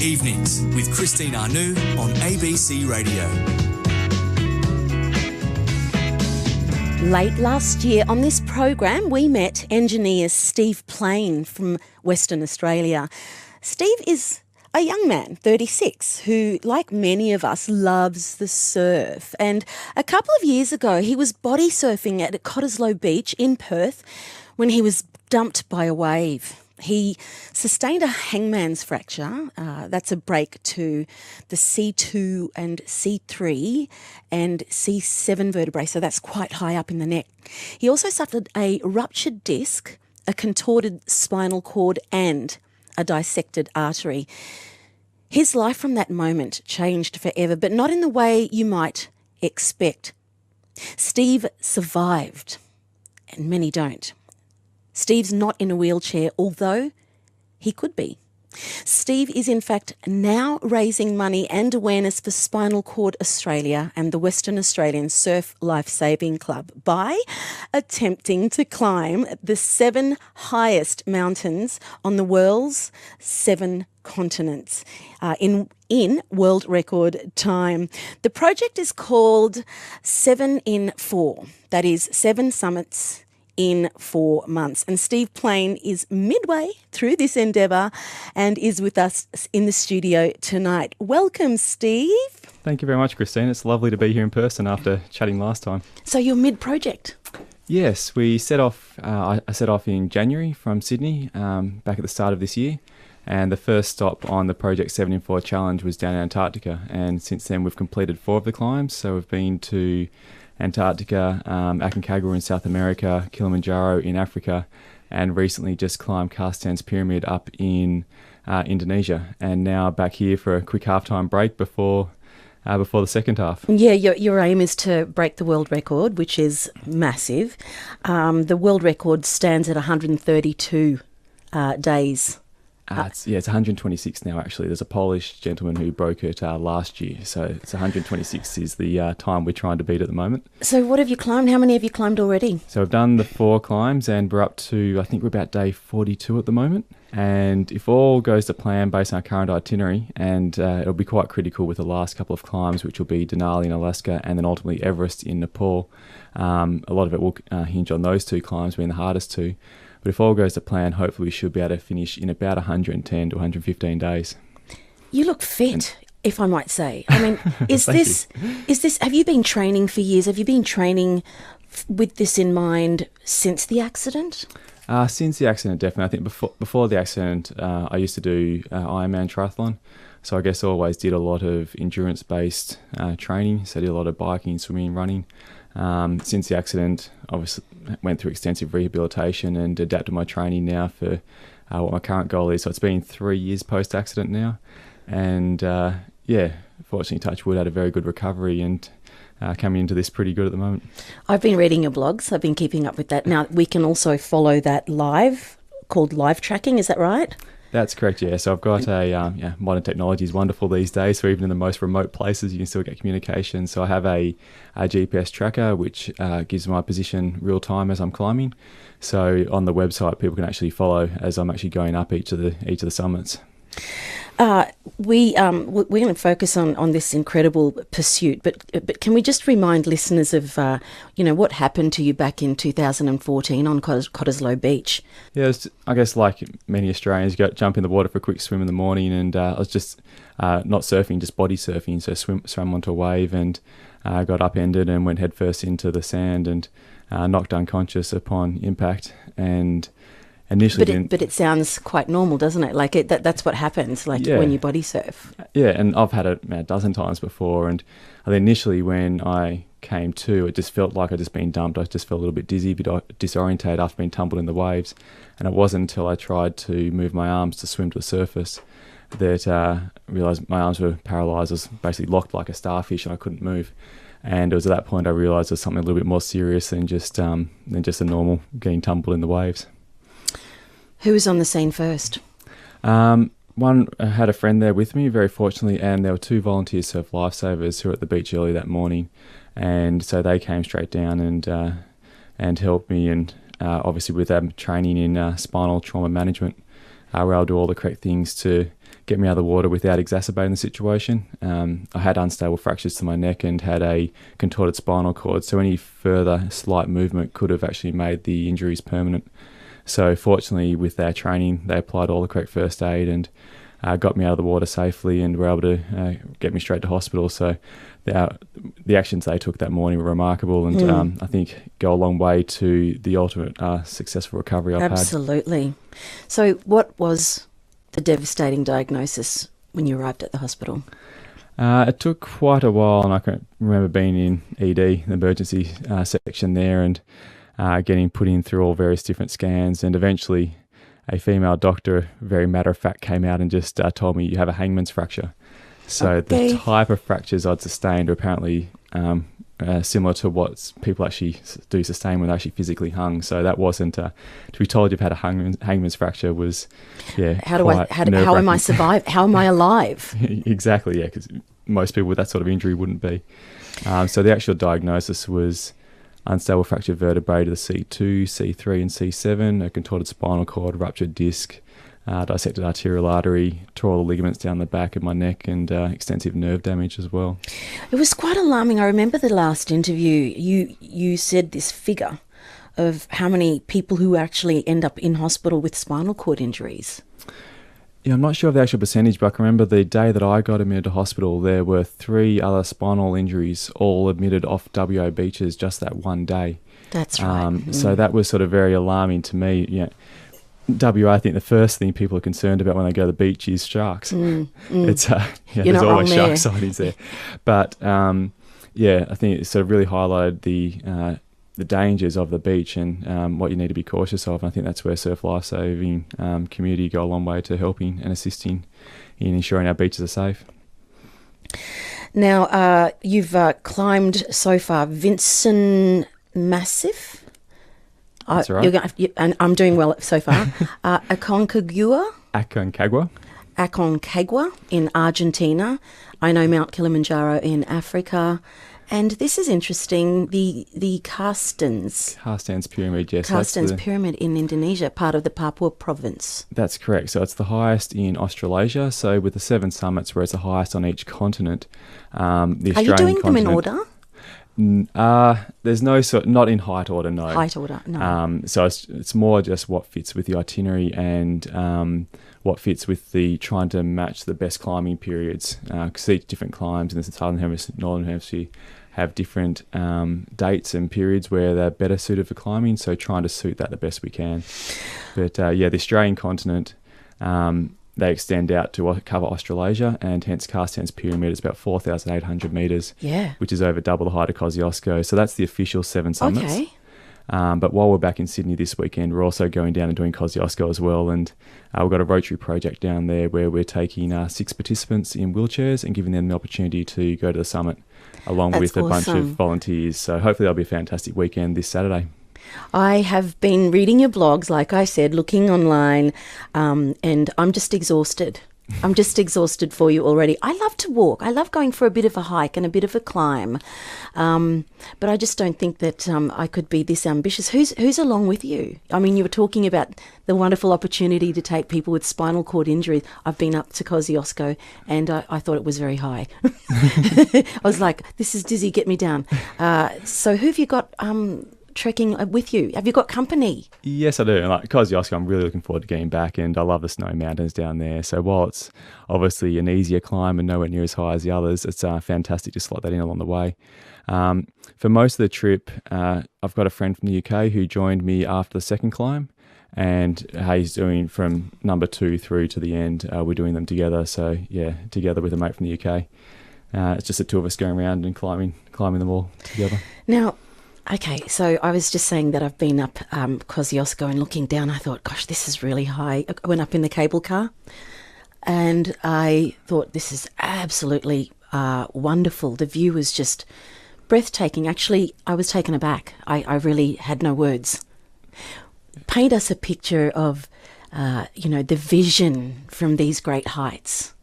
Evenings with Christine Arnoux on ABC Radio. Late last year on this program, we met engineer Steve Plain from Western Australia. Steve is a young man, 36, who, like many of us, loves the surf. And a couple of years ago, he was body surfing at Cottesloe Beach in Perth when he was dumped by a wave. He sustained a hangman's fracture. That's a break to the C2 and C3 and C7 vertebrae, so that's quite high up in the neck. He also suffered a ruptured disc, a contorted spinal cord and a dissected artery. His life from that moment changed forever, but not in the way you might expect. Steve survived, and many don't. Steve's not in a wheelchair, although he could be. Steve is in fact now raising money and awareness for Spinal Cord Australia and the Western Australian Surf Lifesaving Club by attempting to climb the 7 highest mountains on the world's 7 continents in world record time. The project is called 7 in 4. That is 7 summits in 4 months. And Steve Plain is midway through this endeavour and is with us in the studio tonight. Welcome, Steve. Thank you very much, Christine. It's lovely to be here in person after chatting last time. So you're mid-project? Yes, we set off. I set off in January from Sydney back at the start of this year. And the first stop on the Project 7 in 4 challenge was down in Antarctica. And since then, we've completed 4 of the climbs. So we've been to Antarctica, Aconcagua in South America, Kilimanjaro in Africa, and recently just climbed Carstensz Pyramid up in Indonesia, and now back here for a quick halftime break before the second half. Yeah, your aim is to break the world record, which is massive. The world record stands at 132 days. It's 126 now, actually. There's a Polish gentleman who broke it last year. So it's 126 is the time we're trying to beat at the moment. So what have you climbed? How many have you climbed already? So we've done the 4 climbs and we're up to, I think we're about day 42 at the moment. And if all goes to plan based on our current itinerary, and it'll be quite critical with the last couple of climbs, which will be Denali in Alaska and then ultimately Everest in Nepal. A lot of it will hinge on those 2 climbs being the hardest 2. But if all goes to plan, hopefully we should be able to finish in about 110 to 115 days. You look fit, if I might say. I mean, is this, have you been training for years? Have you been training with this in mind since the accident? Since the accident, definitely. I think before the accident, I used to do Ironman triathlon. So I guess I always did a lot of endurance-based training. So I did a lot of biking, swimming, running. Since the accident, obviously went through extensive rehabilitation and adapted my training now for what my current goal is. So it's been 3 years post-accident now. And fortunately, touch wood, had a very good recovery and coming into this pretty good at the moment. I've been reading your blogs. I've been keeping up with that. Now, we can also follow that live, called live tracking. Is that right? That's correct, yeah. So I've got modern technology is wonderful these days. So even in the most remote places, you can still get communication. So I have a GPS tracker, which gives my position real time as I'm climbing. So on the website, people can actually follow as I'm actually going up each of the summits. We're going to focus on this incredible pursuit, but can we just remind listeners of what happened to you back in 2014 on Cottesloe Beach? Yeah, I guess like many Australians, jump in the water for a quick swim in the morning, and I was just not surfing, just body surfing. So swam onto a wave and got upended and went headfirst into the sand and knocked unconscious upon impact. And initially, but it sounds quite normal, doesn't it? Like that's what happens, when you body surf. Yeah, and I've had it a dozen times before. And I think initially when I came to, it just felt like I'd just been dumped. I just felt a little bit dizzy, a bit disorientated after being tumbled in the waves. And it wasn't until I tried to move my arms to swim to the surface that I realised my arms were paralysed. I was basically locked like a starfish and I couldn't move. And it was at that point I realised there's something a little bit more serious than just a normal getting tumbled in the waves. Who was on the scene first? One, I had a friend there with me, very fortunately, and there were 2 volunteer surf lifesavers who were at the beach early that morning. And so they came straight down and helped me. And obviously with them training in spinal trauma management, we're able to do all the correct things to get me out of the water without exacerbating the situation. I had unstable fractures to my neck and had a contorted spinal cord, so any further slight movement could have actually made the injuries permanent. So fortunately, with their training, they applied all the correct first aid and got me out of the water safely and were able to get me straight to hospital. So the actions they took that morning were remarkable, and I think go a long way to the ultimate successful recovery I've had. Absolutely. So what was the devastating diagnosis when you arrived at the hospital? It took quite a while, and I can remember being in ED, the emergency section there, and getting put in through all various different scans, and eventually a female doctor, very matter-of-fact, came out and just told me you have a hangman's fracture. So the type of fractures I'd sustained are apparently similar to what people actually do sustain when they're actually physically hung. So that wasn't to be told you've had a hangman's fracture was, how am I survive? How am I alive? Exactly, yeah, because most people with that sort of injury wouldn't be. So the actual diagnosis was unstable fractured vertebrae to the C2, C3 and C7, a contorted spinal cord, ruptured disc, dissected arterial artery, tore all the ligaments down the back of my neck, and extensive nerve damage as well. It was quite alarming. I remember the last interview, you said this figure of how many people who actually end up in hospital with spinal cord injuries. Yeah, I'm not sure of the actual percentage, but I can remember the day that I got admitted to hospital, there were 3 other spinal injuries all admitted off WA beaches just that one day. That's right. So that was sort of very alarming to me. Yeah. WA, I think the first thing people are concerned about when they go to the beach is sharks. It's there's always shark sightings there. But I think it sort of really highlighted the dangers of the beach and what you need to be cautious of. And I think that's where Surf Lifesaving community go a long way to helping and assisting in ensuring our beaches are safe. Now, you've climbed so far Vinson Massif. That's right. And I'm doing well so far. Aconcagua in Argentina. I know Mount Kilimanjaro in Africa. And this is interesting, the Carstens Pyramid, yes. Carstens Pyramid in Indonesia, part of the Papua province. That's correct. So it's the highest in Australasia. So with the 7 summits, where it's the highest on each continent, the Australian Are you doing them in order? There's no not in height order, no. Height order, no. So it's more just what fits with the itinerary and what fits with the trying to match the best climbing periods. Because each different climbs in the southern hemisphere, northern hemisphere have different dates and periods where they're better suited for climbing. So trying to suit that the best we can. But the Australian continent. They extend out to cover Australasia, and hence Carstens Pyramid is about 4,800 metres, which is over double the height of Kosciuszko. So that's the official 7 summits. Okay. But while we're back in Sydney this weekend, we're also going down and doing Kosciuszko as well. And we've got a Rotary project down there where we're taking 6 participants in wheelchairs and giving them the opportunity to go to the summit along with a bunch of volunteers. So hopefully that'll be a fantastic weekend this Saturday. I have been reading your blogs, like I said, looking online, and I'm just exhausted. I'm just exhausted for you already. I love to walk. I love going for a bit of a hike and a bit of a climb, but I just don't think that I could be this ambitious. Who's along with you? I mean, you were talking about the wonderful opportunity to take people with spinal cord injuries. I've been up to Kosciuszko, and I thought it was very high. I was like, this is dizzy, get me down. So who have you got trekking with you? Have you got company? Yes, I do. And like Kosciuszko, I'm really looking forward to getting back, and I love the snow mountains down there. So while it's obviously an easier climb and nowhere near as high as the others, it's fantastic to slot that in along the way. For most of the trip, I've got a friend from the UK who joined me after the second climb, and he's doing from number 2 through to the end. We're doing them together. So yeah, together with a mate from the UK. It's just the 2 of us going around and climbing them all together. Now, okay, so I was just saying that I've been up Kosciuszko and looking down, I thought, gosh, this is really high. I went up in the cable car and I thought, this is absolutely wonderful. The view was just breathtaking. Actually, I was taken aback. I really had no words. Paint us a picture of, the vision from these great heights.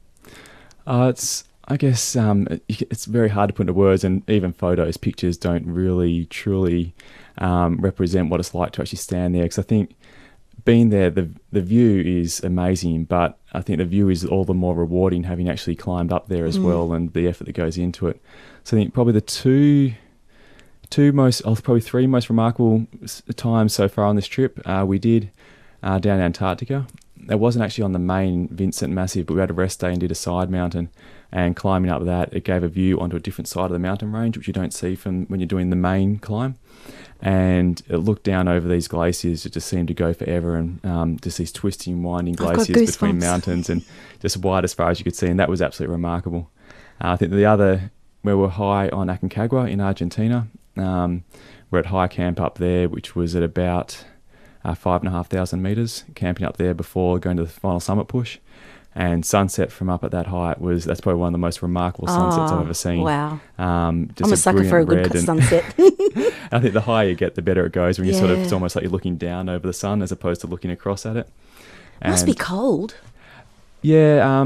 I guess it's very hard to put into words, and even photos, pictures don't really truly represent what it's like to actually stand there. Because I think being there, the view is amazing, but I think the view is all the more rewarding having actually climbed up there as well, and the effort that goes into it. So I think probably the three most remarkable times so far on this trip we did down in Antarctica. It wasn't actually on the main Vincent Massive, but we had a rest day and did a side mountain, and climbing up that, it gave a view onto a different side of the mountain range, which you don't see from when you're doing the main climb. And it looked down over these glaciers. It just seemed to go forever, and just these twisting, winding glaciers between mountains, and just wide as far as you could see. And that was absolutely remarkable. I think the other, where we're high on Aconcagua in Argentina, we're at high camp up there, which was at about 5,500 metres, camping up there before going to the final summit push. And sunset from up at that height that's probably one of the most remarkable sunsets I've ever seen. Wow. Just I'm a sucker for a good sunset. I think the higher you get, the better it goes when you're it's almost like you're looking down over the sun as opposed to looking across at it. Must be cold. Yeah,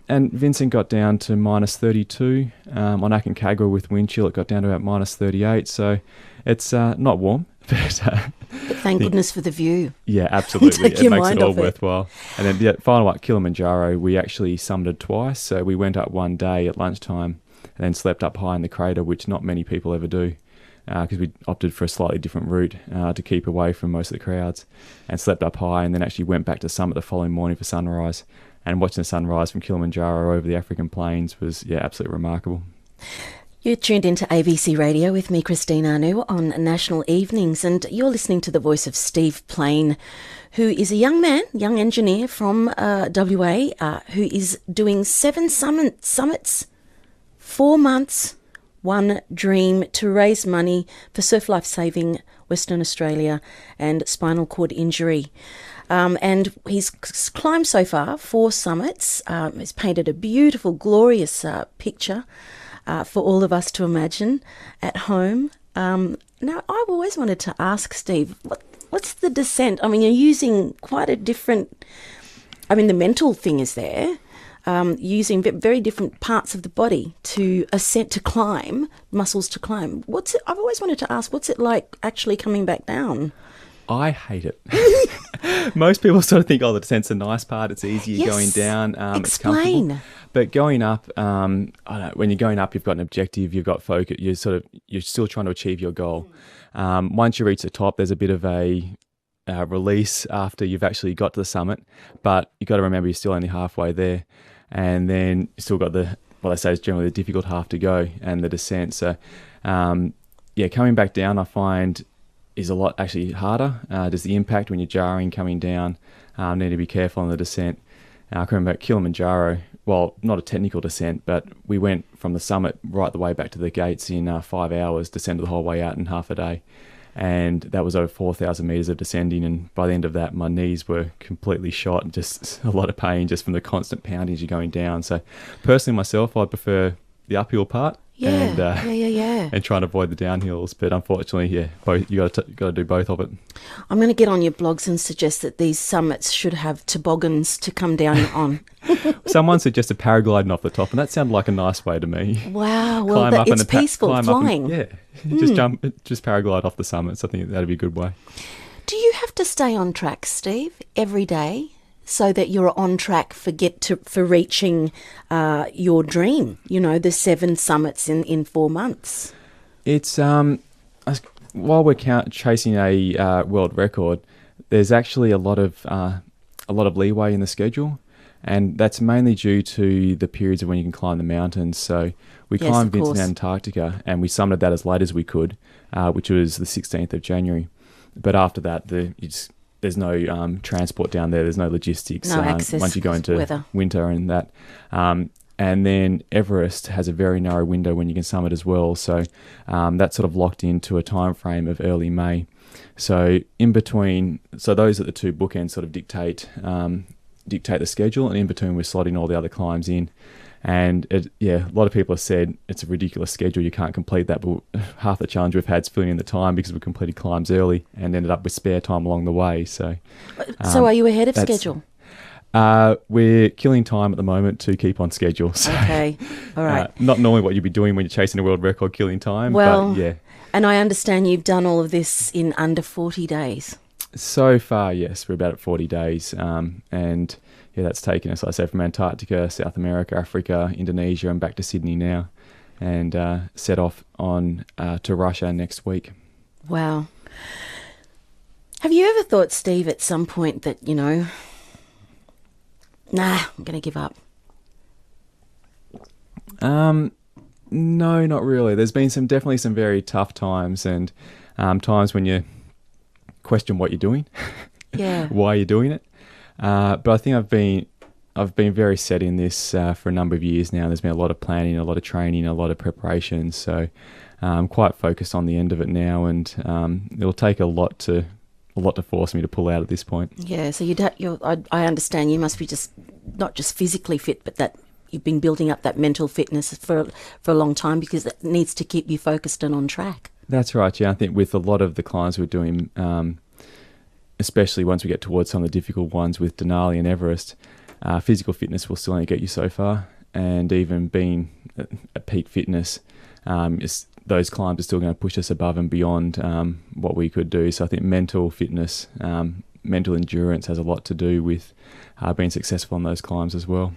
and Vincent got down to minus 32. On Aconcagua with wind chill, it got down to about minus 38. So it's not warm, but thank goodness for the view. Yeah, absolutely. It makes it all worthwhile. And then the final one, Kilimanjaro, we actually summited twice. So we went up one day at lunchtime and then slept up high in the crater, which not many people ever do, because we opted for a slightly different route to keep away from most of the crowds, and slept up high, and then actually went back to summit the following morning for sunrise. And watching the sunrise from Kilimanjaro over the African plains was, absolutely remarkable. You're tuned into ABC Radio with me, Christine Anu, on National Evenings, and you're listening to the voice of Steve Plain, who is a young young engineer from WA, who is doing 7 summits, 4 months, one dream, to raise money for Surf Life Saving Western Australia and spinal cord injury. And he's climbed so far 4 summits. He's painted a beautiful, glorious picture for all of us to imagine at home. Now, I've always wanted to ask Steve, what's the descent? I mean, you're using quite a different... I mean, the mental thing is there, using very different parts of the body to ascend, to climb, muscles to climb. I've always wanted to ask, what's it like actually coming back down? I hate it. Most people sort of think, the descent's a nice part. It's easier going down. Explain. It's comfortable. But going up, I don't know, when you're going up, you've got an objective, you've got focus. You're still trying to achieve your goal. Once you reach the top, there's a bit of a release after you've actually got to the summit. But you've got to remember you're still only halfway there, and then you still got what they say is generally the difficult half to go, and the descent. So, coming back down, I find, is a lot actually harder. Just the impact when you're jarring coming down. Need to be careful on the descent. I can remember Kilimanjaro, well, not a technical descent, but we went from the summit right the way back to the gates in 5 hours, descended the whole way out in half a day. And that was over 4,000 metres of descending. And by the end of that, my knees were completely shot and just a lot of pain just from the constant pounding as you're going down. So personally myself, I'd prefer the uphill part. And trying to avoid the downhills, but unfortunately, both you got to do both of it. I'm going to get on your blogs and suggest that these summits should have toboggans to come down on. Someone suggested paragliding off the top, and that sounded like a nice way to me. Wow, well, it's peaceful, flying. Just paraglide off the summits. I think that'd be a good way. Do you have to stay on track, Steve, every day, so that you're on track for reaching your dream, the 7 summits in 4 months? It's while we're chasing a world record, there's actually a lot of leeway in the schedule, and that's mainly due to the periods of when you can climb the mountains. So we climbed Vincent Antarctica, and we summited that as late as we could, which was the 16th of January. But after that, there's no transport down there. There's no logistics. No access. Once you go into weather. Winter and that. And then Everest has a very narrow window when you can summit as well. So that's sort of locked into a time frame of early May. So in between, those are the 2 bookends sort of dictate the schedule, and in between we're slotting all the other climbs in. And a lot of people have said it's a ridiculous schedule, you can't complete that, but half the challenge we've had is filling in the time because we completed climbs early and ended up with spare time along the way. So are you ahead of schedule? We're killing time at the moment to keep on schedule. So, okay, all right. Not normally what you'd be doing when you're chasing a world record, killing time. Well, but yeah. And I understand you've done all of this in under 40 days. So far, yes, we're about at 40 days. And yeah, that's taken us, like I said, from Antarctica, South America, Africa, Indonesia, and back to Sydney now. And set off on to Russia next week. Wow. Have you ever thought, Steve, at some point that, nah, I'm going to give up? No, not really. There's been definitely some very tough times, and times when you question what you're doing, Yeah. why you're doing it. But I think I've been very set in this for a number of years now. There's been a lot of planning, a lot of training, a lot of preparation. So I'm quite focused on the end of it now, and it'll take a lot to force me to pull out at this point. Yeah, so I understand you must be just not just physically fit, but that you've been building up that mental fitness for a long time, because it needs to keep you focused and on track. That's right, yeah. I think with a lot of the climbs we're doing, especially once we get towards some of the difficult ones with Denali and Everest, physical fitness will still only get you so far. And even being at peak fitness, those climbs are still going to push us above and beyond what we could do. So I think mental fitness, mental endurance has a lot to do with being successful on those climbs as well.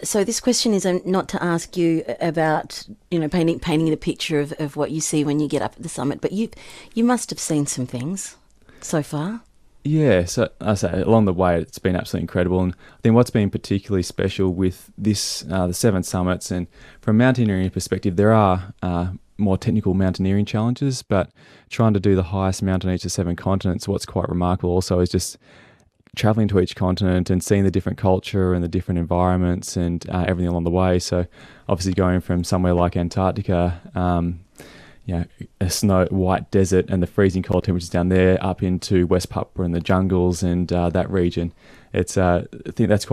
So this question is not to ask you about painting the picture of what you see when you get up at the summit, but you must have seen some things so far. Yeah, so I say along the way it's been absolutely incredible, and I think what's been particularly special with this the 7 summits, and from a mountaineering perspective, there are more technical mountaineering challenges, but trying to do the highest mountain in each of 7 continents, what's quite remarkable also is just traveling to each continent and seeing the different culture and the different environments and everything along the way. So obviously going from somewhere like Antarctica, a snow white desert and the freezing cold temperatures down there, up into West Papua and the jungles and that region. It's I think that's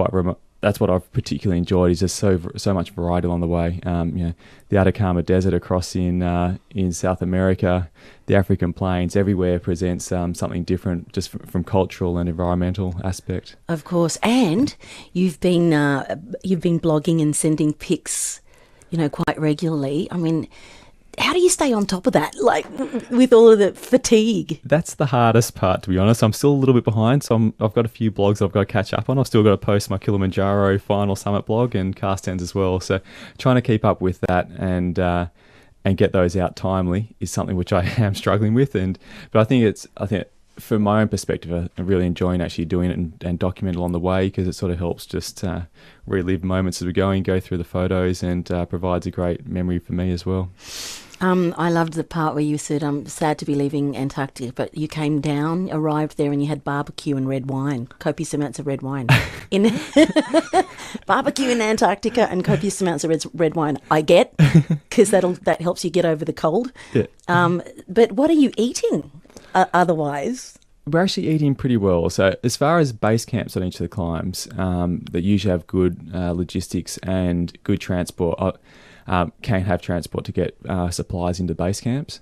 that's what I've particularly enjoyed, is just so much variety along the way. The Atacama Desert across in South America, the African plains, everywhere presents something different, just from cultural and environmental aspect. Of course, and you've been blogging and sending pics, quite regularly. I mean, how do you stay on top of that, like with all of the fatigue? That's the hardest part, to be honest. I'm still a little bit behind, so I've got a few blogs I've got to catch up on. I've still got to post my Kilimanjaro final summit blog and cast ends as well. So trying to keep up with that and get those out timely is something which I am struggling with. But I think from my own perspective, I'm really enjoying actually doing it and document along the way, because it sort of helps just relive moments as we go through the photos, and provides a great memory for me as well. I loved the part where you said, I'm sad to be leaving Antarctica, but you came down, arrived there, and you had barbecue and red wine, copious amounts of red wine. Barbecue in Antarctica and copious amounts of red wine, I get, because that helps you get over the cold. Yeah. But what are you eating otherwise? We're actually eating pretty well. So as far as base camps on each of the climbs, that usually have good logistics and good transport, can have transport to get supplies into base camps.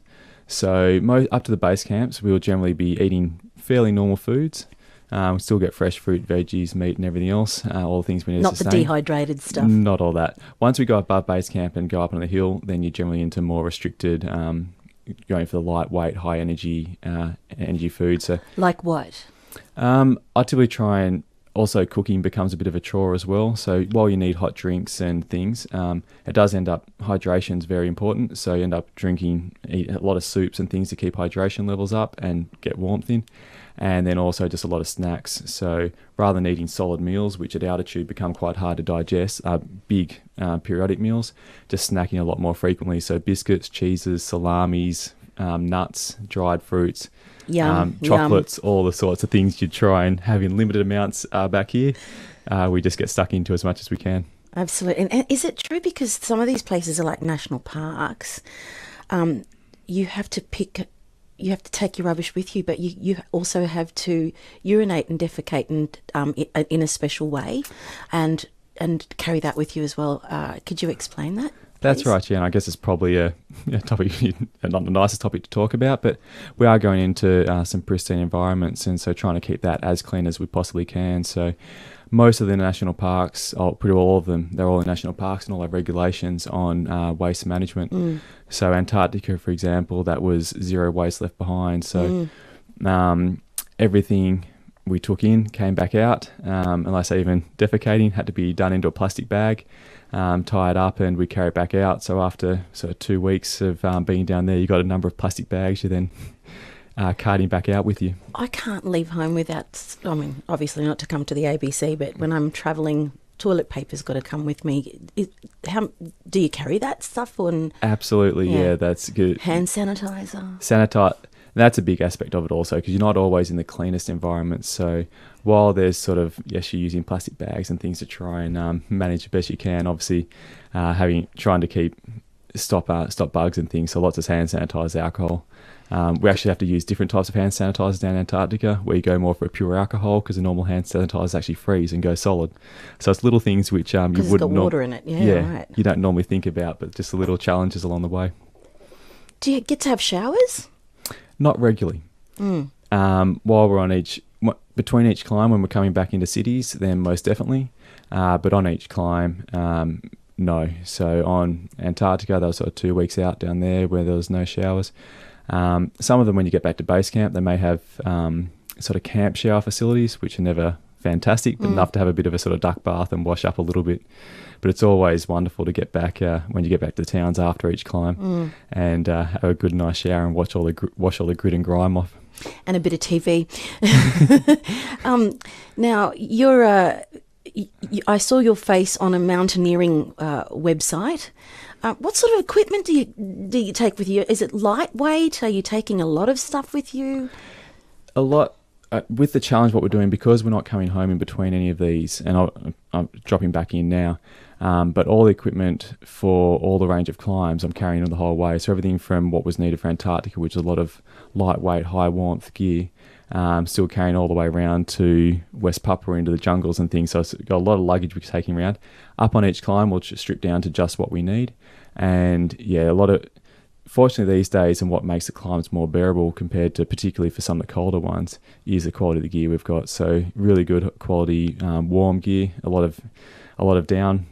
So up to the base camps, we'll generally be eating fairly normal foods. We still get fresh fruit, veggies, meat and everything else, all the things we need to sustain. Not the dehydrated stuff. Not all that. Once we go above base camp and go up on the hill, then you're generally into more restricted, going for the lightweight, high energy food. So, like what? I typically try, and also cooking becomes a bit of a chore as well. So while you need hot drinks and things, it does end up, hydration is very important. So you end up eat a lot of soups and things to keep hydration levels up and get warmth in. And then also just a lot of snacks. So rather than eating solid meals, which at altitude become quite hard to digest, big periodic meals, just snacking a lot more frequently. So biscuits, cheeses, salamis, nuts, dried fruits, chocolates, all the sorts of things you'd try and have in limited amounts back here. We just get stuck into as much as we can. Absolutely. And is it true, because some of these places are like national parks, you have to take your rubbish with you, but you also have to urinate and defecate in a special way and carry that with you as well. Could you explain that? That's right, yeah, and I guess it's probably a topic, not the nicest topic to talk about, but we are going into some pristine environments, and so trying to keep that as clean as we possibly can. So most of the national parks, pretty well all of them, they're all in national parks and all have regulations on waste management. So Antarctica, for example, that was zero waste left behind. So everything we took in came back out, unless even defecating, had to be done into a plastic bag, tied up, and we carry it back out. So after sort of 2 weeks of being down there, you got a number of plastic bags you then carting back out with you. I can't leave home without, I mean, obviously not to come to the ABC, but when I'm travelling, toilet paper's got to come with me. How do you carry that stuff? Absolutely, yeah, that's good. Hand sanitizer. That's a big aspect of it also, because you're not always in the cleanest environments. So while there's sort of, yes, you're using plastic bags and things to try and manage the best you can, obviously trying to stop bugs and things. So lots of hand sanitizer, alcohol. We actually have to use different types of hand sanitizers down in Antarctica, where you go more for a pure alcohol, because a normal hand sanitizer actually freeze and go solid. So it's little things which you wouldn't. It's got water in it, right. You don't normally think about, but just the little challenges along the way. Do you get to have showers? Not regularly. While we're between each climb, when we're coming back into cities, then most definitely. But on each climb, no. So on Antarctica, that was sort of 2 weeks out down there where there was no showers. Some of them, when you get back to base camp, they may have sort of camp shower facilities, which are never fantastic, but enough to have a bit of a sort of duck bath and wash up a little bit. But it's always wonderful to get back when you get back to the towns after each climb and have a good nice shower and wash all the grit and grime off. And a bit of TV. Now I saw your face on a mountaineering website. What sort of equipment do you take with you? Is it lightweight? Are you taking a lot of stuff with you? A lot. With the challenge, what we're doing, because we're not coming home in between any of these, and I'm dropping back in now, but all the equipment for all the range of climbs I'm carrying on the whole way. So everything from what was needed for Antarctica, which is a lot of lightweight, high warmth gear, still carrying all the way around to West Papua into the jungles and things. So it's got a lot of luggage we're taking around. Up on each climb, we'll just strip down to just what we need. And yeah, fortunately these days, and what makes the climbs more bearable compared to particularly for some of the colder ones, is the quality of the gear we've got. So really good quality warm gear, a lot of down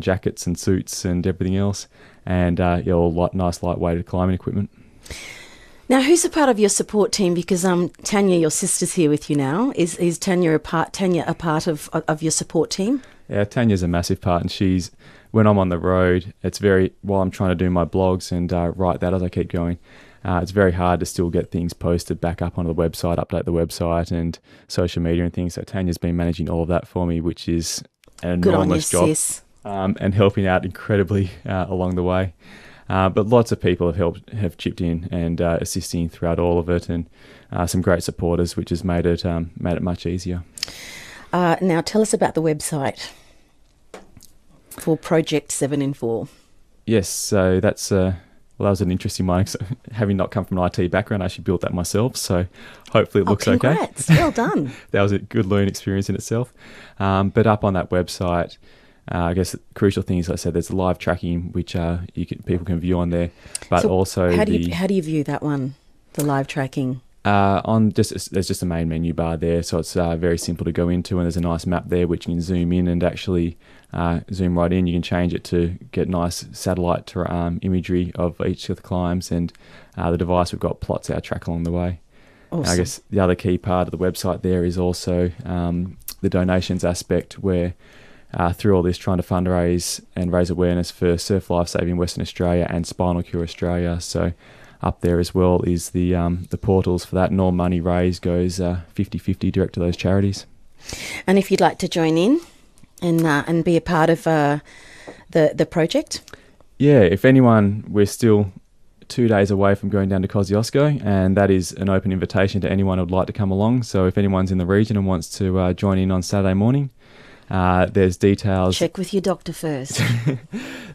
jackets and suits and everything else, and nice lightweighted climbing equipment. Now, who's a part of your support team? Because Tanya, your sister's here with you now. Is Tanya a part of your support team? Yeah, Tanya's a massive part, and when I'm on the road, while I'm trying to do my blogs and write that as I keep going, it's very hard to still get things posted back up onto the website, update the website and social media and things. So Tanya's been managing all of that for me, which is an enormous job. Sis. And helping out incredibly along the way. But lots of people have chipped in and assisting throughout all of it, and some great supporters, which has made it much easier. Now, tell us about the website for Project 7 in 4. Yes, so that was an interesting one. Having not come from an IT background, I actually built that myself, so hopefully it looks congrats. okay. Well done. That was a good learning experience in itself. But up on that website, I guess the crucial thing is, like I said, there's live tracking, which people can view on there. But so also, how do you view that one, the live tracking? There's just a main menu bar there, so it's very simple to go into, and there's a nice map there which you can zoom in and actually zoom right in. You can change it to get nice satellite imagery of each of the climbs, and the device we've got plots our track along the way. Awesome. I guess the other key part of the website there is also the donations aspect, where through all this, trying to fundraise and raise awareness for Surf Life Saving Western Australia and Spinal Cure Australia. So up there as well is the portals for that, and all money raised goes 50-50 direct to those charities. And if you'd like to join in and be a part of the project? Yeah, if anyone, we're still 2 days away from going down to Kosciuszko, and that is an open invitation to anyone who would like to come along. So if anyone's in the region and wants to join in on Saturday morning, there's details. Check with your doctor first.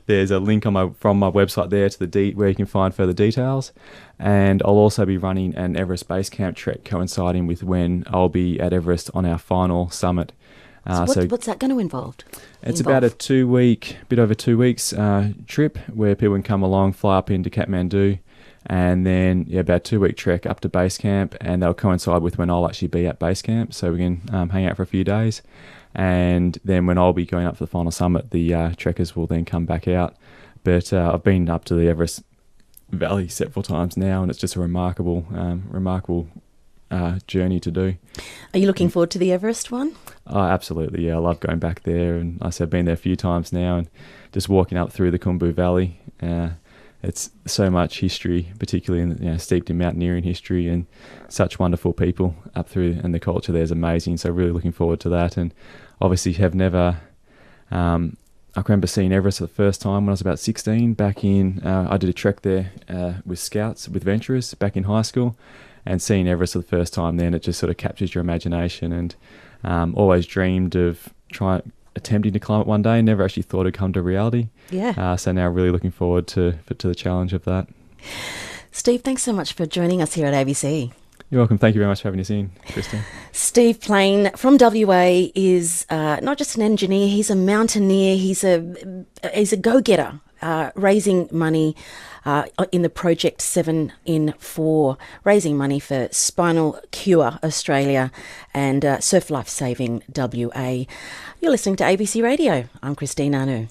There's a link from my website there to where you can find further details. And I'll also be running an Everest Base Camp trek coinciding with when I'll be at Everest on our final summit. So what's that going to involve? It's about a 2 week, bit over 2 weeks trip where people can come along, fly up into Kathmandu, and then about a 2 week trek up to base camp, and they'll coincide with when I'll actually be at base camp, so we can hang out for a few days. And then when I'll be going up for the final summit, the trekkers will then come back out. But I've been up to the Everest Valley several times now, and it's just a remarkable journey to do. Are you looking forward to the Everest one? Oh, absolutely, yeah. I love going back there, and like I said, I've been there a few times now, and just walking up through the Khumbu Valley. It's so much history, particularly steeped in mountaineering history, and such wonderful people up through, and the culture there is amazing. So really looking forward to that, and obviously have never. I can remember seeing Everest for the first time when I was about 16. Back in, I did a trek there with Scouts, with Venturers back in high school, and seeing Everest for the first time then, it just sort of captures your imagination, and always dreamed of attempting to climb it one day. Never actually thought it'd come to reality. Yeah. So now really looking forward to the challenge of that. Steve, thanks so much for joining us here at ABC. You're welcome. Thank you very much for having us in, Christine. Steve Plain from WA is not just an engineer, he's a mountaineer, he's a go-getter, raising money in the Project 7 in 4, raising money for Spinal Cure Australia and Surf Life Saving WA. You're listening to ABC Radio. I'm Christine Anu.